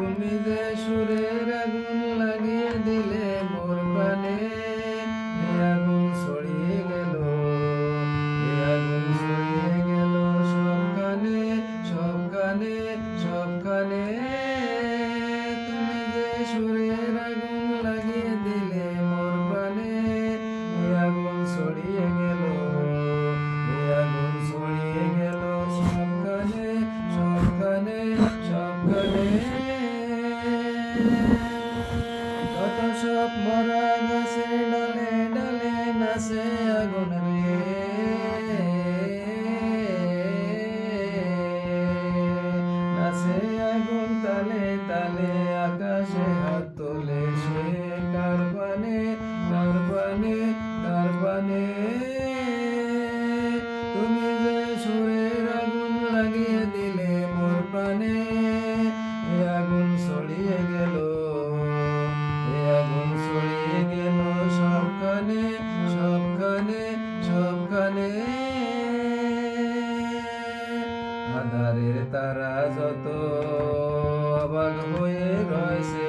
তুমি যে সুরের আগুন লাগিয়ে দিলে মোর প্রাণে, এ আগুন ছড়িয়ে গেল, এ আগুন ছড়িয়ে গেল সবখানে, সবখানে, সবখানে। তুমি যে সুরের আগুন লাগিয়ে দিলে মোর প্রাণে, এ আগুন ছড়িয়ে গেল, এ আগুন ছড়িয়ে গেল সবখানে, সবখানে, সবখানে। কত সব মরা গাছের ডালে ডালে নাচে আগুন রে, নাচে আগুন তালে তালে, আকাশে হাত তোলে সে কার পানে, কার পানে, কার পানে। তুমি যে সুরের আগুন লাগিয়ে দিলে মোর প্রাণে, এ আগুন ছড়িয়ে গেল, এ আগুন ছড়িয়ে গেল সবখানে, সবখানে, সবখানে। আধারের তারা যত অবাক হয়ে রয়েছে,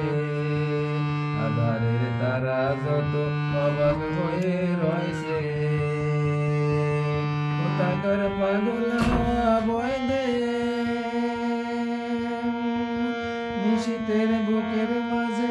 আধারের তারা যত অবাক হয়ে রয়েছে, কোথাকার পাগল হওয়া বয় দে, নিশীথের বুকের মাঝে